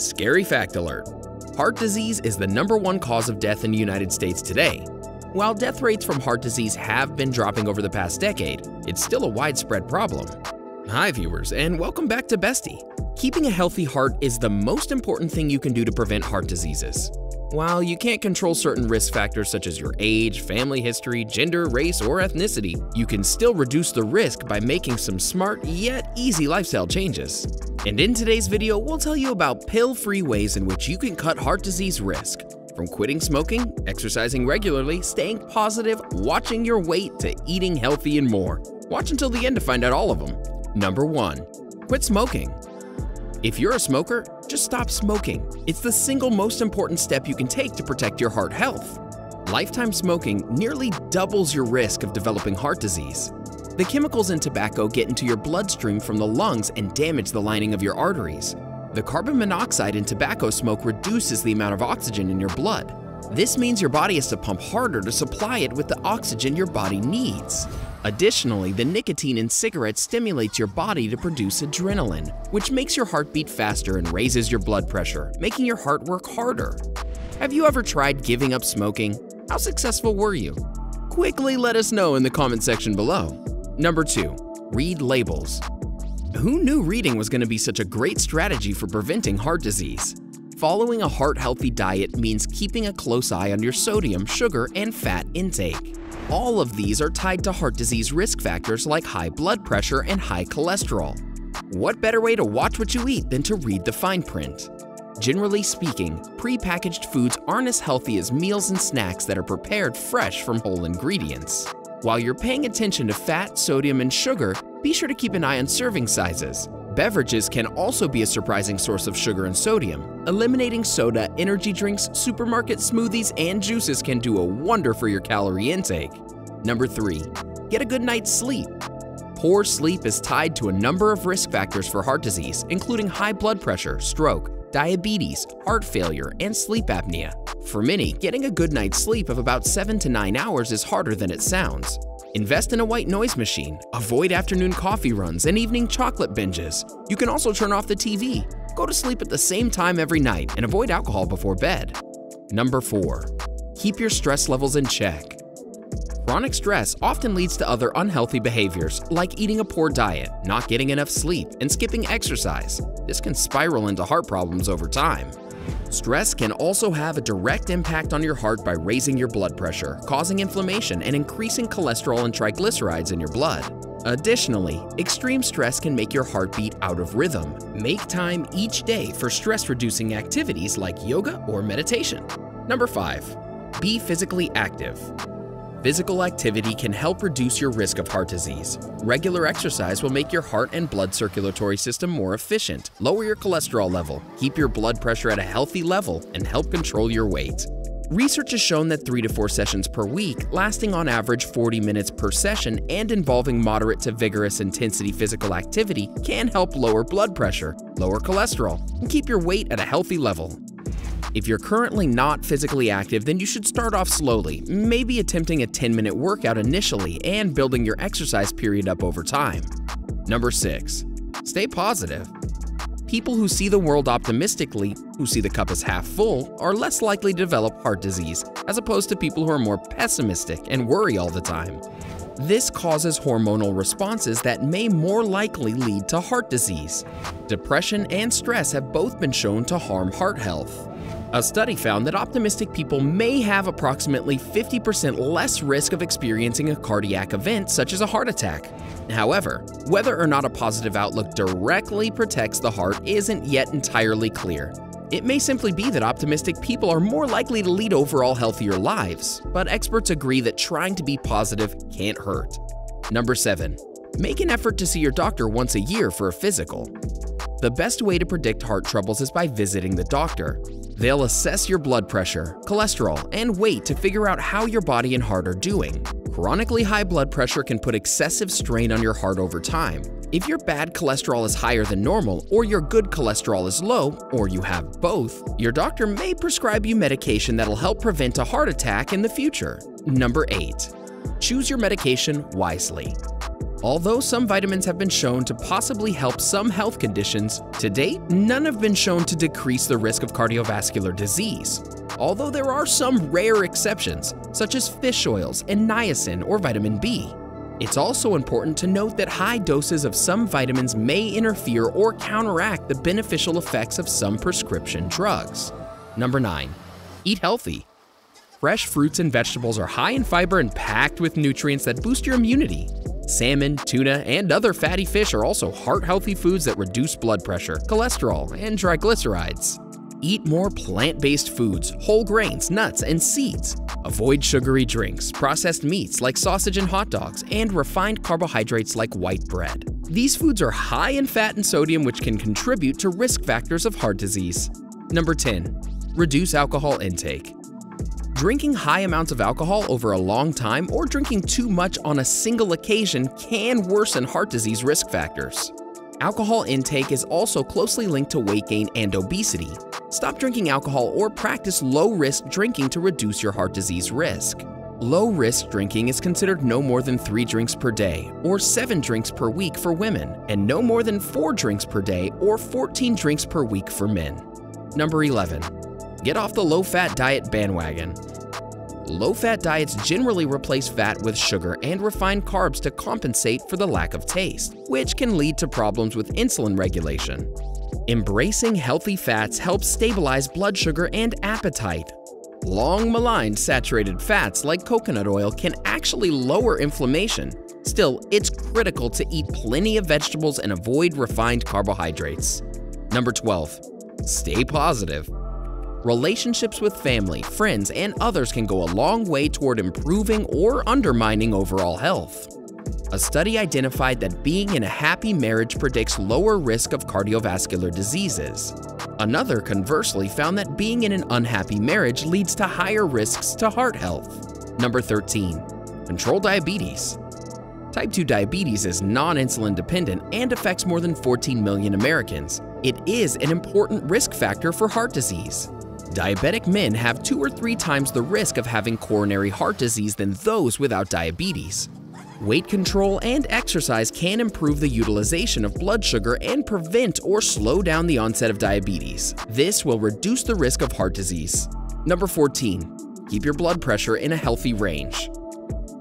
Scary fact alert. Heart disease is the #1 cause of death in the United States today. While death rates from heart disease have been dropping over the past decade, it's still a widespread problem. Hi viewers, and welcome back to Bestie. Keeping a healthy heart is the most important thing you can do to prevent heart diseases. While you can't control certain risk factors such as your age, family history, gender, race, or ethnicity, you can still reduce the risk by making some smart yet easy lifestyle changes. And in today's video, we'll tell you about pill-free ways in which you can cut heart disease risk. From quitting smoking, exercising regularly, staying positive, watching your weight, to eating healthy and more. Watch until the end to find out all of them. Number 1. Quit smoking. If you're a smoker, just stop smoking. It's the single most important step you can take to protect your heart health. Lifetime smoking nearly doubles your risk of developing heart disease. The chemicals in tobacco get into your bloodstream from the lungs and damage the lining of your arteries. The carbon monoxide in tobacco smoke reduces the amount of oxygen in your blood. This means your body has to pump harder to supply it with the oxygen your body needs. Additionally, the nicotine in cigarettes stimulates your body to produce adrenaline, which makes your heart beat faster and raises your blood pressure, making your heart work harder. Have you ever tried giving up smoking? How successful were you? Quickly let us know in the comment section below. Number 2. Read labels. Who knew reading was going to be such a great strategy for preventing heart disease? Following a heart-healthy diet means keeping a close eye on your sodium, sugar, and fat intake. All of these are tied to heart disease risk factors like high blood pressure and high cholesterol. What better way to watch what you eat than to read the fine print? Generally speaking, pre-packaged foods aren't as healthy as meals and snacks that are prepared fresh from whole ingredients. While you're paying attention to fat, sodium, and sugar, be sure to keep an eye on serving sizes. Beverages can also be a surprising source of sugar and sodium. Eliminating soda, energy drinks, supermarket smoothies, and juices can do a wonder for your calorie intake. Number 3. Get a good night's sleep. Poor sleep is tied to a number of risk factors for heart disease, including high blood pressure, stroke, diabetes, heart failure, and sleep apnea. For many, getting a good night's sleep of about 7 to 9 hours is harder than it sounds. Invest in a white noise machine, avoid afternoon coffee runs and evening chocolate binges. You can also turn off the TV. Go to sleep at the same time every night and avoid alcohol before bed. Number 4. Keep your stress levels in check. Chronic stress often leads to other unhealthy behaviors like eating a poor diet, not getting enough sleep, and skipping exercise. This can spiral into heart problems over time. Stress can also have a direct impact on your heart by raising your blood pressure, causing inflammation, and increasing cholesterol and triglycerides in your blood. Additionally, extreme stress can make your heart beat out of rhythm. Make time each day for stress-reducing activities like yoga or meditation. Number 5. Be physically active. Physical activity can help reduce your risk of heart disease. Regular exercise will make your heart and blood circulatory system more efficient, lower your cholesterol level, keep your blood pressure at a healthy level, and help control your weight. Research has shown that 3 to 4 sessions per week, lasting on average 40 minutes per session and involving moderate to vigorous intensity physical activity, can help lower blood pressure, lower cholesterol, and keep your weight at a healthy level. If you're currently not physically active, then you should start off slowly, maybe attempting a 10-minute workout initially and building your exercise period up over time. Number 6. Stay positive. People who see the world optimistically, who see the cup as half full, are less likely to develop heart disease, as opposed to people who are more pessimistic and worry all the time. This causes hormonal responses that may more likely lead to heart disease. Depression and stress have both been shown to harm heart health. A study found that optimistic people may have approximately 50% less risk of experiencing a cardiac event such as a heart attack. However, whether or not a positive outlook directly protects the heart isn't yet entirely clear. It may simply be that optimistic people are more likely to lead overall healthier lives, but experts agree that trying to be positive can't hurt. Number 7. Make an effort to see your doctor once a year for a physical. The best way to predict heart troubles is by visiting the doctor. They'll assess your blood pressure, cholesterol, and weight to figure out how your body and heart are doing. Chronically high blood pressure can put excessive strain on your heart over time. If your bad cholesterol is higher than normal, or your good cholesterol is low, or you have both, your doctor may prescribe you medication that'll help prevent a heart attack in the future. Number 8. Choose your medication wisely. Although some vitamins have been shown to possibly help some health conditions, to date, none have been shown to decrease the risk of cardiovascular disease. Although there are some rare exceptions, such as fish oils and niacin or vitamin B. It's also important to note that high doses of some vitamins may interfere or counteract the beneficial effects of some prescription drugs. Number 9. Eat healthy. Fresh fruits and vegetables are high in fiber and packed with nutrients that boost your immunity. Salmon, tuna, and other fatty fish are also heart-healthy foods that reduce blood pressure, cholesterol, and triglycerides. Eat more plant-based foods, whole grains, nuts, and seeds. Avoid sugary drinks, processed meats like sausage and hot dogs, and refined carbohydrates like white bread. These foods are high in fat and sodium, which can contribute to risk factors of heart disease. Number 10. Reduce alcohol intake. Drinking high amounts of alcohol over a long time or drinking too much on a single occasion can worsen heart disease risk factors. Alcohol intake is also closely linked to weight gain and obesity. Stop drinking alcohol or practice low-risk drinking to reduce your heart disease risk. Low-risk drinking is considered no more than 3 drinks per day or 7 drinks per week for women, and no more than 4 drinks per day or 14 drinks per week for men. Number 11. Get off the low-fat diet bandwagon. Low-fat diets generally replace fat with sugar and refined carbs to compensate for the lack of taste, which can lead to problems with insulin regulation. Embracing healthy fats helps stabilize blood sugar and appetite. Long maligned saturated fats like coconut oil can actually lower inflammation. Still, it's critical to eat plenty of vegetables and avoid refined carbohydrates. Number 12. Stay positive. Relationships with family, friends, and others can go a long way toward improving or undermining overall health. A study identified that being in a happy marriage predicts lower risk of cardiovascular diseases. Another, conversely, found that being in an unhappy marriage leads to higher risks to heart health. Number 13. Control diabetes. Type 2 diabetes is non-insulin dependent and affects more than 14 million Americans. It is an important risk factor for heart disease. Diabetic men have 2 or 3 times the risk of having coronary heart disease than those without diabetes. Weight control and exercise can improve the utilization of blood sugar and prevent or slow down the onset of diabetes. This will reduce the risk of heart disease. Number 14. Keep your blood pressure in a healthy range.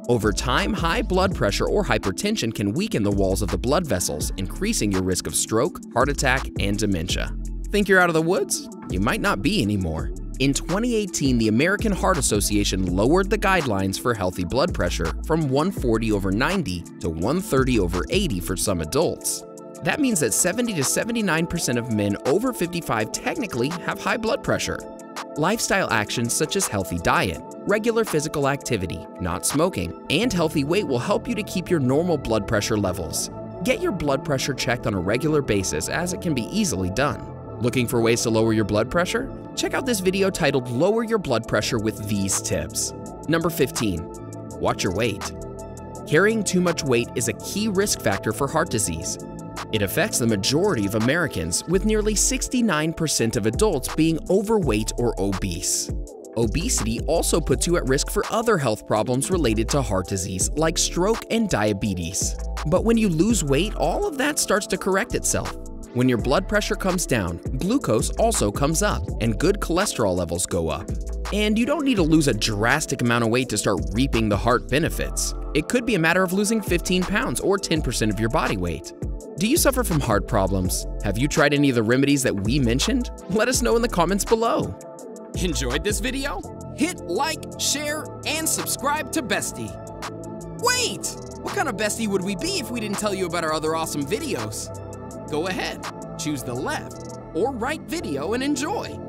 Over time, high blood pressure or hypertension can weaken the walls of the blood vessels, increasing your risk of stroke, heart attack, and dementia. Think you're out of the woods? You might not be anymore. In 2018, the American Heart Association lowered the guidelines for healthy blood pressure from 140/90 to 130/80 for some adults. That means that 70 to 79% of men over 55 technically have high blood pressure. Lifestyle actions such as healthy diet, regular physical activity, not smoking, and healthy weight will help you to keep your normal blood pressure levels. Get your blood pressure checked on a regular basis, as it can be easily done. Looking for ways to lower your blood pressure? Check out this video titled Lower Your Blood Pressure with these tips. Number 15. Watch your weight. Carrying too much weight is a key risk factor for heart disease. It affects the majority of Americans, with nearly 69% of adults being overweight or obese. Obesity also puts you at risk for other health problems related to heart disease, like stroke and diabetes. But when you lose weight, all of that starts to correct itself. When your blood pressure comes down, glucose also comes up, and good cholesterol levels go up. And you don't need to lose a drastic amount of weight to start reaping the heart benefits. It could be a matter of losing 15 pounds or 10% of your body weight. Do you suffer from heart problems? Have you tried any of the remedies that we mentioned? Let us know in the comments below. Enjoyed this video? Hit like, share, and subscribe to Bestie. Wait! What kind of Bestie would we be if we didn't tell you about our other awesome videos? Go ahead, choose the left or right video and enjoy.